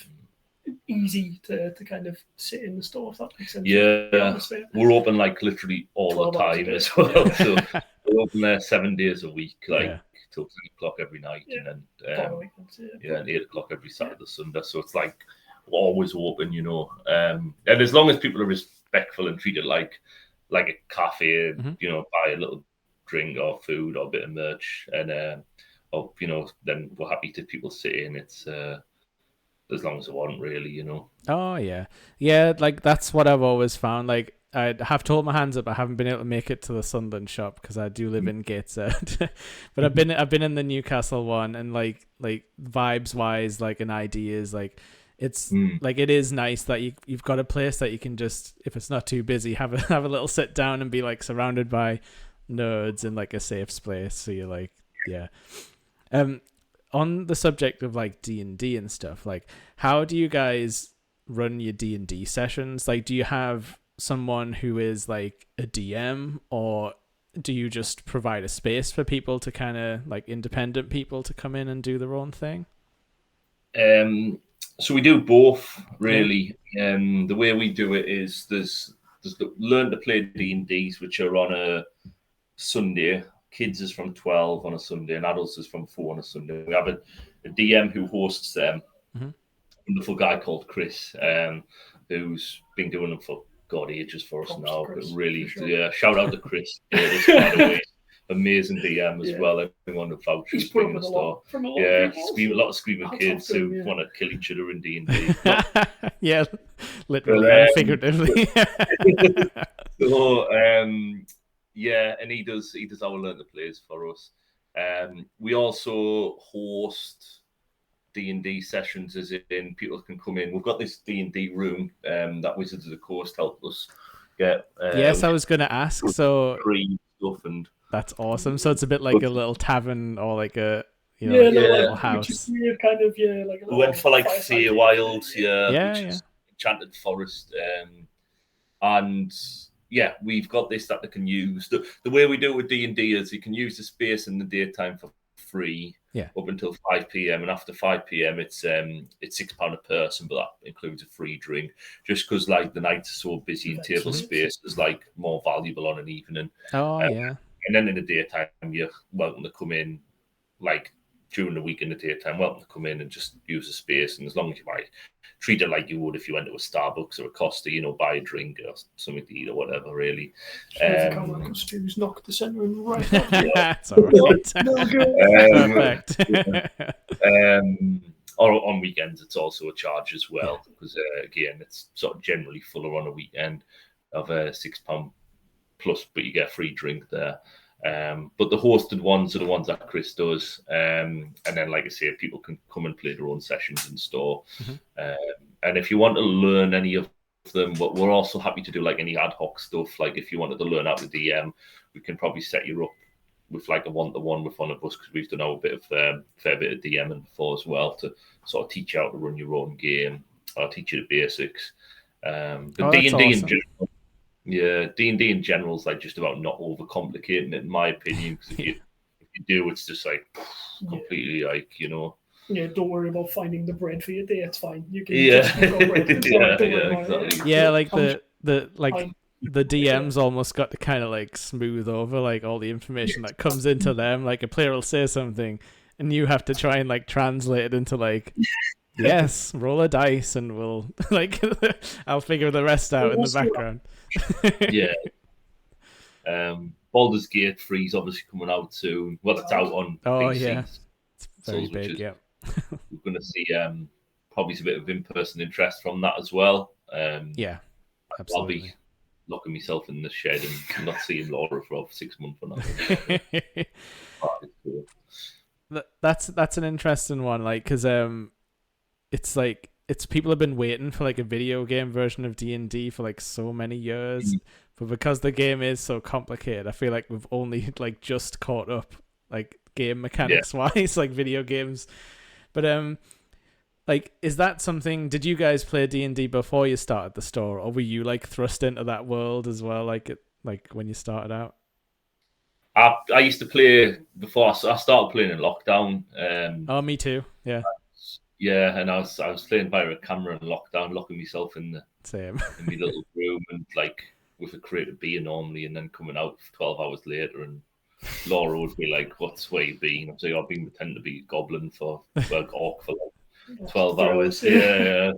easy to kind of sit in the store, if that makes sense. Yeah, we're open like literally all the time as well. So we're open there 7 days a week, like till 3 o'clock every night, and then and 8 o'clock every Saturday, Sunday. So it's like we're always open, you know. And as long as people are respectful and treat it like a cafe, you know, buy a little drink or food or a bit of merch, and or you know, then we're happy to people sit in. It's as long as I want, really, you know. Oh yeah, like that's what I've always found. Like I have to hold my hands up. I haven't been able to make it to the Sunderland shop because I do live in Gateshead, but I've been in the Newcastle one, and like vibes wise, like and ideas, like it's like it is nice that you've got a place that you can just, if it's not too busy, have a little sit down and be like surrounded by nerds in like a safe space. So you're like, yeah. On the subject of like D&D and stuff, like how do you guys run your D&D sessions? Like, do you have someone who is like a DM, or do you just provide a space for people to kind of like independent people to come in and do their own thing? So we do both, really. The way we do it is there's the learn to play D&Ds, which are on a Sunday. Kids is from 12 on a Sunday, and adults is from 4 on a Sunday. We have a DM who hosts them, a wonderful guy called Chris, who's been doing them for ages for us now. Chris, but really, shout out to Chris. By the way, amazing DM as well. Everyone who vouches for the store. A lot of screaming kids who want to kill each other in D&D. Yeah, literally and figuratively. So, and he does our learn to plays for us. We also host D&D sessions, as in people can come in. We've got this D&D room that Wizards of the Coast helped us get. Yes, I was going to ask. So free stuff, and that's awesome. So it's a bit like a little tavern or like a little house. Kind of, like a we went for like Feywild, which is Enchanted Forest, and we've got this that they can use. The way we do it with D&D is you can use the space in the daytime for free up until 5 p.m. and after 5 p.m. it's £6 a person, but that includes a free drink. Just because like the nights are so busy and table space is like more valuable on an evening. And then in the daytime you're welcome to come in, like during the week in the daytime, welcome to come in and just use the space. And as long as you might treat it like you would if you went to a Starbucks or a Costa, buy a drink or something to eat or whatever, really. Stu's knocked the centre and right. That's all right. Perfect. Or on weekends, it's also a charge as well, because again, it's sort of generally fuller on a weekend of £6 plus, but you get a free drink there. But the hosted ones are the ones that Chris does, and then, like I say, people can come and play their own sessions in store. And if you want to learn any of them, but we're also happy to do like any ad hoc stuff. Like if you wanted to learn how to DM, we can probably set you up with like a one-to-one with one of us, because we've done a fair bit of DMing before as well, to sort of teach you how to run your own game or teach you the basics. But D&D in general. Yeah, D&D in general is like just about not overcomplicating it, in my opinion. Because if you do, it's just like completely like, Yeah, don't worry about finding the bread for your day. It's fine. You can exactly. The DMs almost got to kind of like smooth over like all the information that comes into them. Like a player will say something, and you have to try and like translate it into like. Yes, roll a dice and we'll like I'll figure the rest out in the background. Baldur's Gate 3 is obviously coming out soon. Well, it's out on PC. It's very big, We're going to see probably a bit of in-person interest from that as well. Absolutely. I'll be locking myself in the shed and not seeing Laura for 6 months for now. That's an interesting one, like, because it's people have been waiting for like a video game version of D&D for like so many years, but because the game is so complicated, I feel like we've only like just caught up. Like game mechanics wise, like video games. But like, is that something? Did you guys play D&D before you started the store, or were you like thrust into that world as well? Like when you started out. I used to play before I started playing in lockdown. Oh, me too. Yeah. Yeah, and I was playing via a camera in lockdown, locking myself in Same. in my little room, and like with a crate of beer normally, and then coming out 12 hours later, and Laura would be like, where you been?" I'd say, "I've been pretending to be a goblin for orc for like 12 hours." Yeah.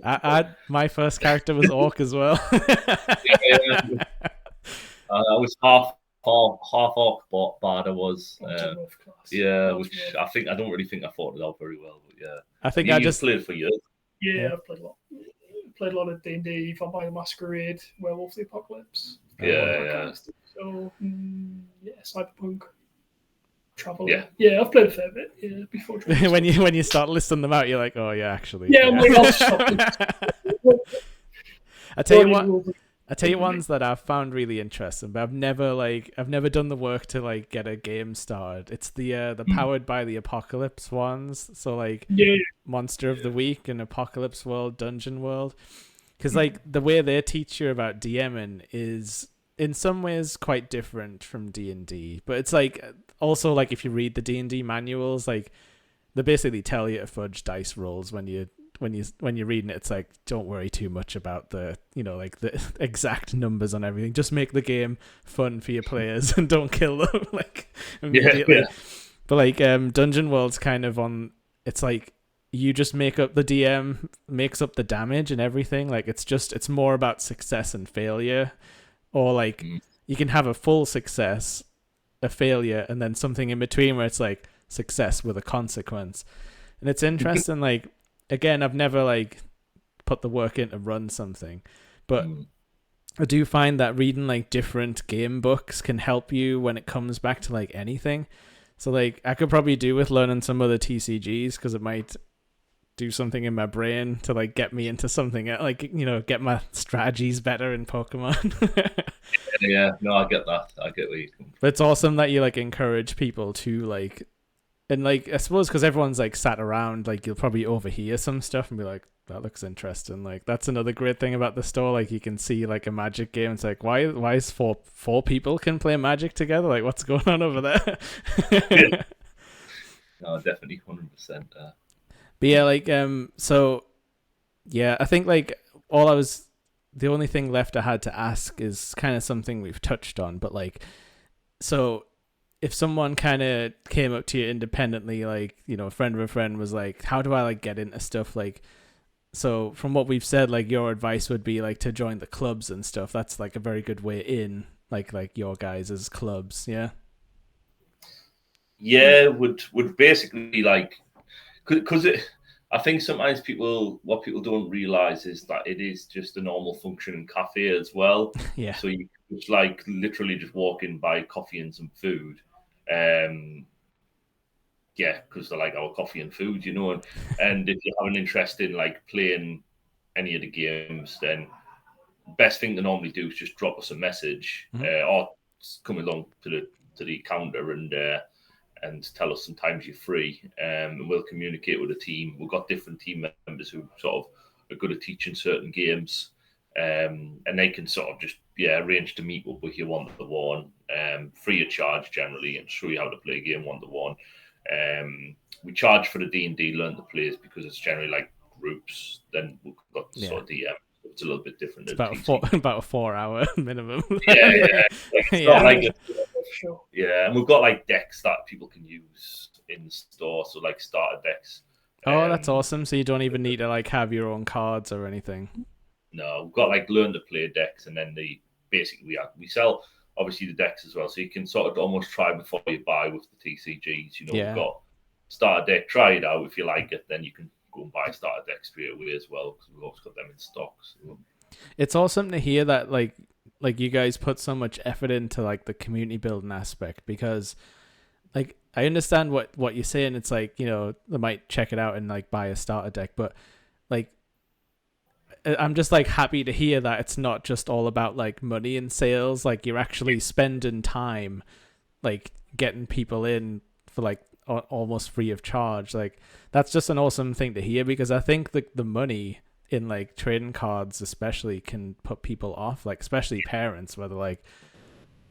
My first character was orc as well. Yeah. I was half orc, but bard I was. Which I don't really think I fought it out very well. But yeah, I think I just played for years. Yeah, I've played a lot. Played a lot of D&D, Vampire the Masquerade, Werewolf the Apocalypse. Yeah. So Cyberpunk, Travel. Yeah, I've played a fair bit. Yeah, before. when you start listing them out, you're like, oh yeah, actually. Yeah, I'm like, I'll stop. I tell you what. I tell you ones that I've found really interesting, but I've never done the work to like get a game started. It's the Powered by the Apocalypse ones. So like Monster of the Week and Apocalypse World, Dungeon World. Because like the way they teach you about DMing is in some ways quite different from D&D. But it's like also like if you read the D&D manuals, like they basically tell you to fudge dice rolls when you're reading it. It's like, don't worry too much about the the exact numbers on everything. Just make the game fun for your players and don't kill them like immediately. Yeah. But like Dungeon World's kind of on. It's like you just make up, the DM makes up the damage and everything. Like it's more about success and failure, or like you can have a full success, a failure, and then something in between where it's like success with a consequence. And it's interesting. Like, again, I've never like put the work in to run something, but I do find that reading like different game books can help you when it comes back to like anything. So like I could probably do with learning some other TCGs because it might do something in my brain to like get me into something, like, get my strategies better in Pokemon. Yeah, no, I get that. I get where you come from. But it's awesome that you like encourage people to like, and like I suppose because everyone's like sat around, like you'll probably overhear some stuff and be like, that looks interesting. Like that's another great thing about the store. Like you can see like a Magic game. It's like, why is four people can play Magic together? Like what's going on over there? Yeah. No, definitely 100%. But yeah, like so yeah, I think like the only thing left I had to ask is kind of something we've touched on, but like, so if someone kind of came up to you independently, like, a friend of a friend was like, how do I like get into stuff? Like, so from what we've said, like your advice would be like to join the clubs and stuff. That's like a very good way in, like your guys' clubs. Yeah. Yeah, would basically like, because I think sometimes what people don't realize is that it is just a normal functioning cafe as well. Yeah. So you just like literally just walk in, buy coffee and some food. Yeah, because they're like our coffee and food, and if you have an interest in like playing any of the games, then best thing to normally do is just drop us a message, or come along to the counter and tell us sometimes you're free, and we'll communicate with the team. We've got different team members who sort of are good at teaching certain games, and they can sort of just arrange to meet up with you one-to-one, free of charge generally, and show you how to play a game one-to-one. We charge for the D&D Learn to Plays because it's generally like groups. Then we've got sort of DM. It's a little bit different. It's about a 4-hour minimum. Yeah. Sure. Yeah, and we've got like decks that people can use in the store, so like starter decks. Oh, that's awesome. So you don't even need to like have your own cards or anything. No, we've got like Learn to Play decks, and then we sell obviously the decks as well, so you can sort of almost try before you buy with the TCGs. We've got starter deck, try it out. If you like it, then you can go and buy a starter deck straight away as well, because we've always got them in stock. So. It's awesome to hear that like you guys put so much effort into like the community building aspect, because like I understand what you're saying. It's like, they might check it out and like buy a starter deck, but like I'm just like happy to hear that it's not just all about like money and sales. Like you're actually spending time like getting people in for like almost free of charge. Like that's just an awesome thing to hear, because I think the money in like trading cards especially can put people off, like especially parents, where they're like,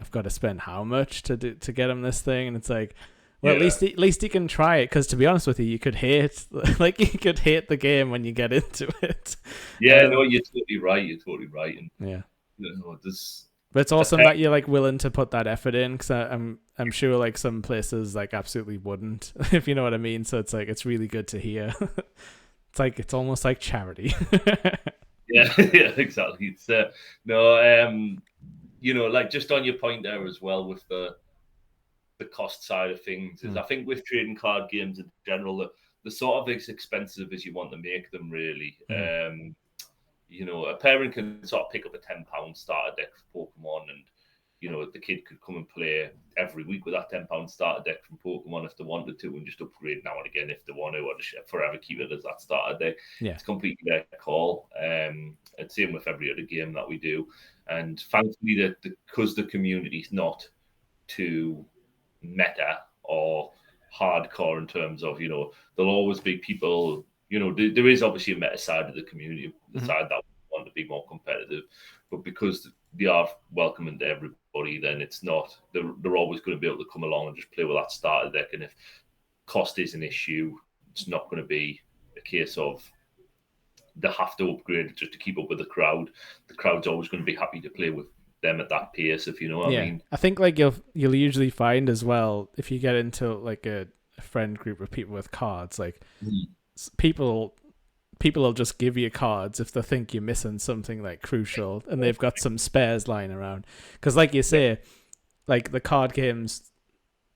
I've got to spend how much to get them this thing, and it's like, well, at least he can try it, because to be honest with you, you could hate the game when you get into it. Yeah, no, you're totally right. And yeah, but it's awesome that you're like willing to put that effort in, because I'm sure like some places like absolutely wouldn't, if you know what I mean. So it's like, it's really good to hear. It's almost like charity. yeah, exactly. It's like just on your point there as well with the cost side of things, is I think with trading card games in general, the sort of as expensive as you want to make them, really. A parent can sort of pick up a £10 starter deck for Pokemon, and the kid could come and play every week with that £10 starter deck from Pokemon if they wanted to, and just upgrade now and again if they want to, or just forever keep it as that starter deck. Yeah. It's completely their call. And same with every other game that we do. And thankfully, because the community's not too meta or hardcore in terms of, there'll always be people, there is obviously a meta side of the community, the side that want to be more competitive, but because they are welcoming to everybody, then it's not, they're always going to be able to come along and just play with that starter deck. And if cost is an issue, it's not going to be a case of they have to upgrade just to keep up with the crowd. The crowd's always going to be happy to play with them at that pace, if you know what I mean. I think like you'll usually find as well, if you get into like a friend group of people with cards, like people will just give you cards if they think you're missing something like crucial, and they've got some spares lying around. Because like you say, like the card games,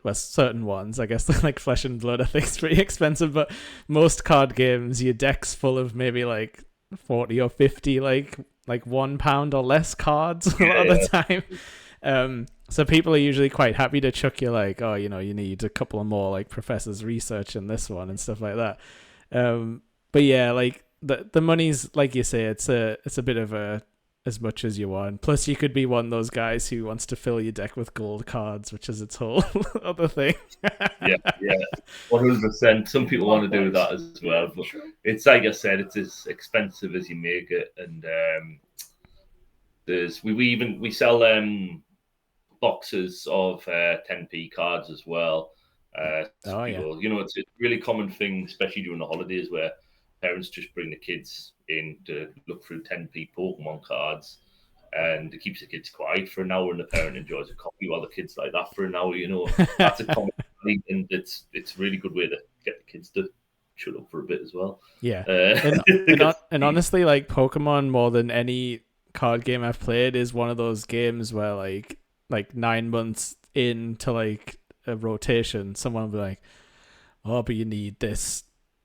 well, certain ones, I guess, like Flesh and Blood, I think is pretty expensive, but most card games, your deck's full of maybe like 40 or 50 like £1 or less cards a lot of the time. So people are usually quite happy to chuck you like, oh, you need a couple of more like professors research in this one and stuff like that. But yeah, like the money's, like you say, it's a bit of a as much as you want. Plus you could be one of those guys who wants to fill your deck with gold cards, which is its whole other thing. yeah 100%. Some people want to do that as well, but it's like I said, it's as expensive as you make it. And we sell boxes of 10p cards as well. People, it's a really common thing, especially during the holidays, where parents just bring the kids in to look through 10p Pokemon cards, and it keeps the kids quiet for an hour, and the parent enjoys a coffee while the kids like that for an hour. That's a common thing, and it's a really good way to get the kids to shut up for a bit as well. Yeah, and honestly, like Pokemon, more than any card game I've played, is one of those games where like 9 months into like a rotation, someone will be like, oh, but you need this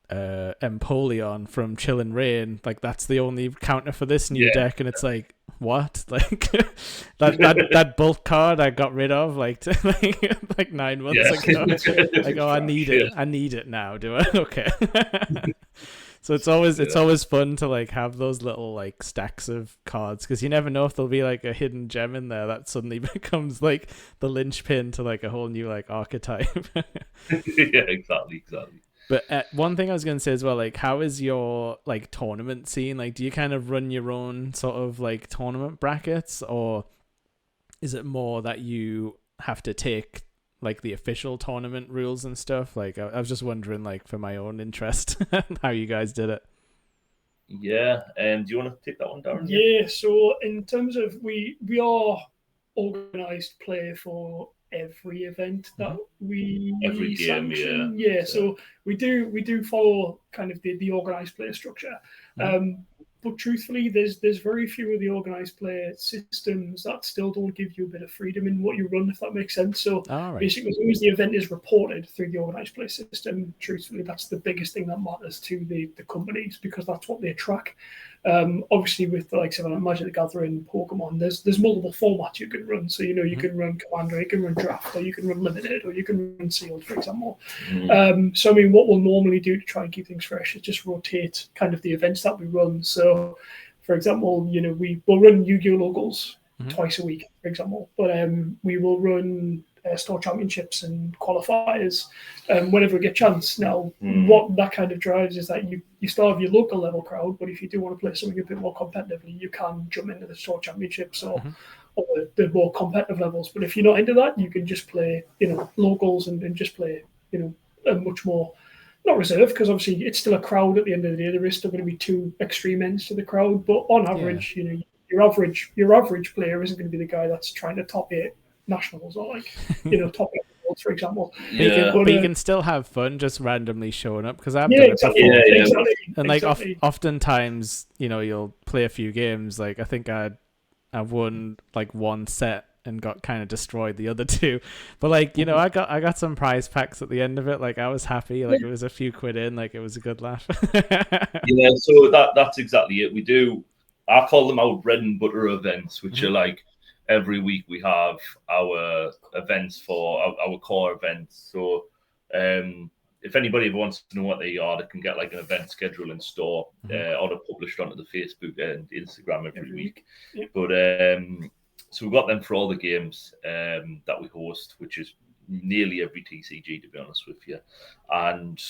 Empoleon from Chill and Rain, like that's the only counter for this new deck, and it's like, what? Like that bulk card I got rid of like 9 months ago. Like, oh, I need it now, do I? Okay. So it's always fun to like have those little like stacks of cards, because you never know if there'll be like a hidden gem in there that suddenly becomes like the linchpin to like a whole new like archetype. Yeah, exactly. But one thing I was going to say as well, like, how is your like tournament scene? Like, do you kind of run your own sort of like tournament brackets, or is it more that you have to take like the official tournament rules and stuff? Like, I was just wondering, like, for my own interest, how you guys did it. Yeah, do you want to take that one, Darren? Yeah. So in terms of we are organised play for every event that we every game, sanction. Yeah. So we do follow kind of the organised player structure. But truthfully, there's very few of the organised player systems that still don't give you a bit of freedom in what you run, if that makes sense. So basically, as long as the event is reported through the organised player system, truthfully, that's the biggest thing that matters to the companies, because that's what they track. Obviously, with the likes of Magic the Gathering, Pokemon, there's multiple formats you can run. So you can run Commander, you can run Draft, or you can run Limited, or you can run Sealed, for example. So I mean, what we'll normally do to try and keep things fresh is just rotate kind of the events that we run. So, for example, we will run Yu-Gi-Oh locals twice a week, for example, but we will run store championships and qualifiers whenever we get a chance. Now, what that kind of drives is that you still have your local level crowd, but if you do want to play something a bit more competitively, you can jump into the store championships or the more competitive levels. But if you're not into that, you can just play, locals and just play, a much more, not reserved, because obviously it's still a crowd at the end of the day. There is still going to be two extreme ends to the crowd, but on average, your average player isn't going to be the guy that's trying to top 8 nationals or top 8 worlds, for example. But you can still have fun just randomly showing up, because I've done it before. And oftentimes, you'll play a few games. Like I think I've won like one set and got kind of destroyed the other two, but I got some prize packs at the end of it. Like I was happy. Like it was a few quid in. Like it was a good laugh. So that's exactly it. We do. I call them our bread and butter events, which are like every week we have our events for our core events. So if anybody ever wants to know what they are, they can get like an event schedule in store or they're published onto the Facebook and Instagram every week. But so we've got them for all the games that we host, which is nearly every TCG, to be honest with you, and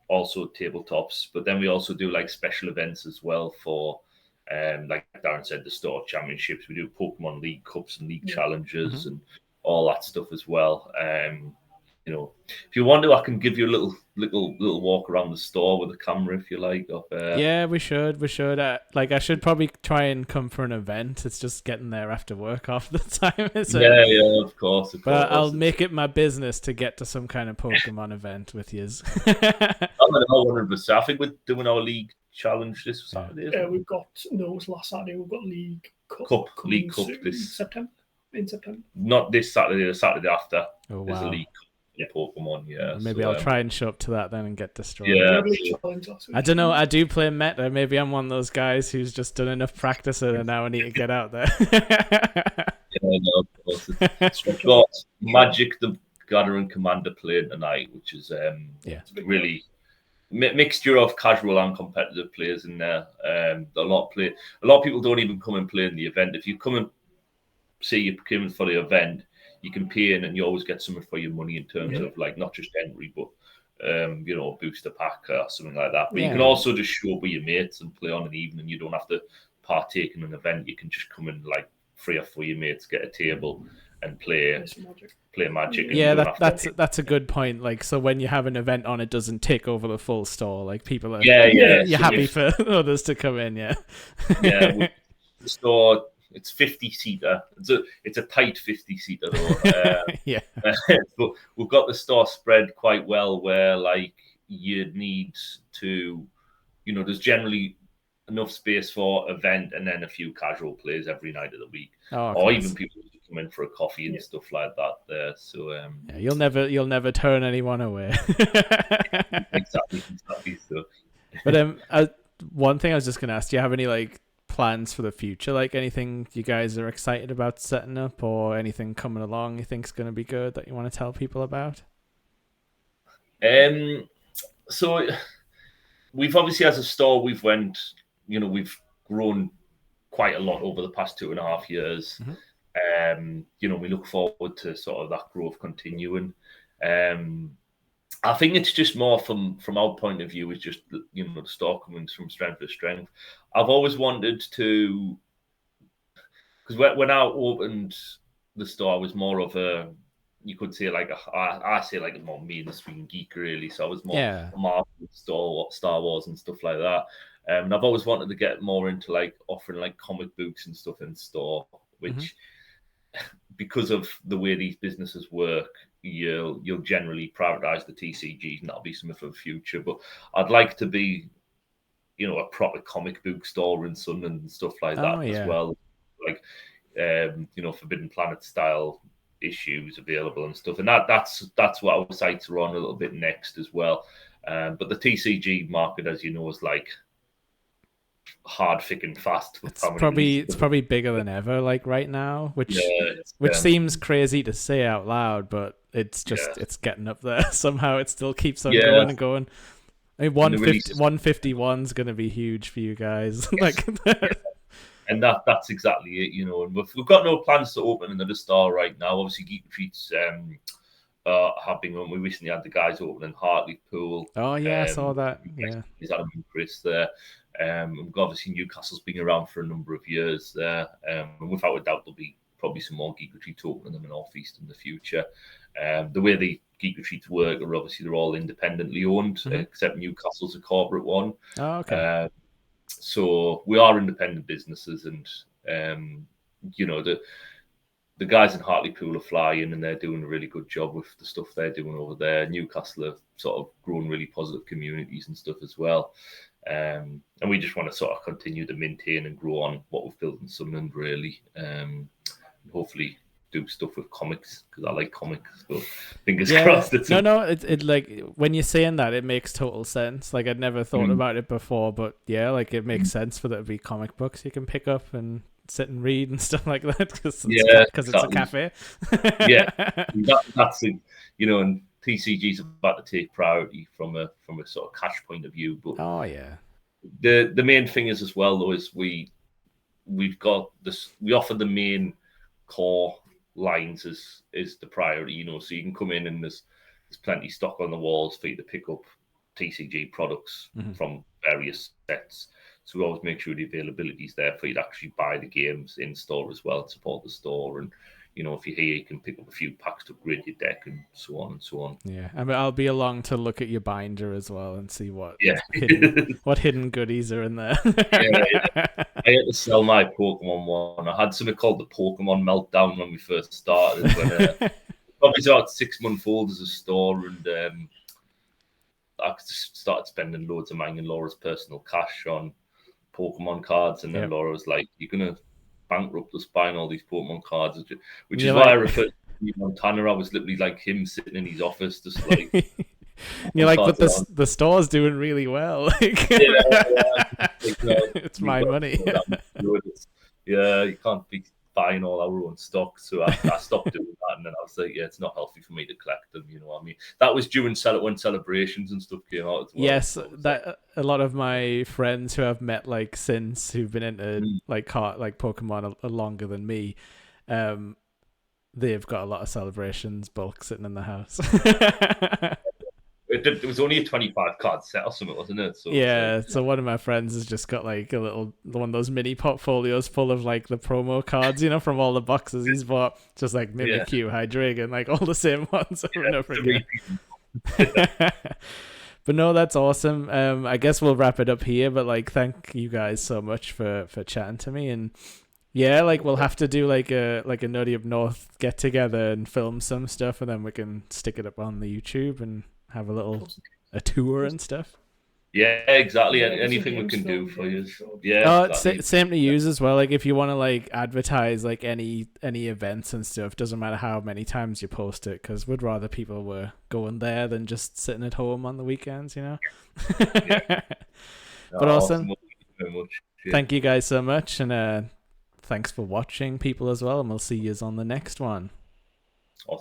also tabletops. But then we also do like special events as well for, like Darren said, the store championships. We do Pokemon League Cups and League Challenges and all that stuff as well. If you want to, I can give you a little walk around the store with a camera if you like. Yeah, we should. I should probably try and come for an event. It's just getting there after work half the time. Yeah, of course. But I'll make it my business to get to some kind of Pokemon event with yous. I'm 100%. I think we're doing our league challenge this Saturday. It was last Saturday. We've got League Cup this in September. Not this Saturday. The Saturday after. Oh wow. There's a League Cup. Pokemon, Maybe I'll try and show up to that then and get destroyed. I don't know. I do play meta. Maybe I'm one of those guys who's just done enough practicing and now I need to get out there. Of course. We've got Magic the Gathering Commander playing tonight, which is really mixture of casual and competitive players in there. A lot of people don't even come and play in the event. If you come and say you came for the event, you can pay in and you always get something for your money in terms of like not just entry, but booster pack or something like that. But you can also just show up with your mates and play on an evening. You don't have to partake in an event. You can just come in like 3 or 4 your mates, get a table and play Magic. Yeah, that's a good point. Like, so when you have an event on, it doesn't take over the full store. Like people are you're happy for others to come in. The store. It's 50-seater. It's a tight 50-seater though. But we've got the store spread quite well where like you'd need to, there's generally enough space for event and then a few casual plays every night of the week, or even people who come in for a coffee and stuff like that there. So you'll never turn anyone away. Exactly. So, but one thing I was just gonna ask: do you have any like plans for the future, like anything you guys are excited about setting up or anything coming along you think is going to be good that you want to tell people about? So we've obviously, as a store, we've grown quite a lot over the past 2.5 years. We look forward to sort of that growth continuing. I think it's just more from our point of view, is just, the store coming from strength to strength. I've always wanted to, because when I opened the store, I was more of a, you could say like I say like a more mainstream geek really. So I was more a Marvel, Star Wars and stuff like that. And I've always wanted to get more into like offering like comic books and stuff in store, which because of the way these businesses work, you'll generally prioritize the TCGs, and that'll be something for the future. But I'd like to be, a proper comic book store in Sunderland and stuff like that as well. Like, Forbidden Planet style issues available and stuff. And that's what our sites are on a little bit next as well. But the TCG market, as you know, is like hard, thick, and fast. It's probably bigger than ever, like right now, which seems crazy to say out loud, but it's just it's getting up there somehow. It still keeps on going and going. I mean, 151's going to be huge for you guys. And that's exactly it, you know. And we've got no plans to open another store right now. Obviously, Geek Retreats have been on. We recently had the guys open in Hartlepool. Oh yeah, I saw that. Yeah, Is Adam and Chris there. Obviously, Newcastle's been around for a number of years there. And without a doubt, there'll be probably some more Geek Retreats opening them in North East in the future. The way the Geek Retreats work are obviously they're all independently owned, except Newcastle's a corporate one. Oh, okay. So we are independent businesses, and you know, the guys in Hartlepool are flying, and they're doing a really good job with the stuff they're doing over there. Newcastle have sort of grown really positive communities and stuff as well. And we just want to sort of continue to maintain and grow on what we've built in Sunderland, really. And hopefully do stuff with comics, because I like comics. So fingers crossed. It like when you're saying that, it makes total sense. Like I'd never thought about it before, but yeah, like it makes sense for there to be comic books you can pick up and sit and read and stuff like that, because it's a cafe. That's it. You know, and TCG's about to take priority from a sort of cash point of view. But the main thing is as well though is we've got this. We offer the main core lines is the priority, you know, so you can come in and there's plenty stock on the walls for you to pick up TCG products from various sets. So we always make sure the availability is there for you to actually buy the games in store as well, support the store. And you know, if you're here, you can pick up a few packs to upgrade your deck and so on and so on. Yeah, I mean, I'll be along to look at your binder as well and see what hidden goodies are in there. I had to sell my Pokemon one. I had something called the Pokemon Meltdown when we first started. When probably about 6 months old as a store, and I just started spending loads of mine and Laura's personal cash on Pokemon cards, and then Laura was like, "You're gonna bankrupt us buying all these Pokemon cards," which is why I referred to Montana. I was literally like him sitting in his office, just like. You're like, but the store's doing really well. It's my money. You can't be buying all our own stock, so I stopped doing that, and then I was like, it's not healthy for me to collect them. You know what I mean? That was during when celebrations and stuff came out as well. Yes, that a lot of my friends who I've met like since who've been into like Pokemon longer than me, they've got a lot of celebrations bulk sitting in the house. It was only a 25 card set or something, wasn't it? So so one of my friends has just got like a little one of those mini portfolios full of like the promo cards, you know, from all the boxes he's bought, just like Mimikyu, Hydreigon, like all the same ones over and over again. But no, that's awesome. I guess we'll wrap it up here, but like thank you guys so much for chatting to me, and yeah, like we'll have to do like a Nerdy Up North get together and film some stuff, and then we can stick it up on the YouTube and have a tour and stuff. Yeah, exactly. Anything we can do for you. Yeah. Exactly. Same to use as well. Like if you want to like advertise like any events and stuff, doesn't matter how many times you post it, because we'd rather people were going there than just sitting at home on the weekends, you know. But awesome. Thank you very much. Thank you guys so much, and thanks for watching, people, as well. And we'll see you on the next one. Awesome.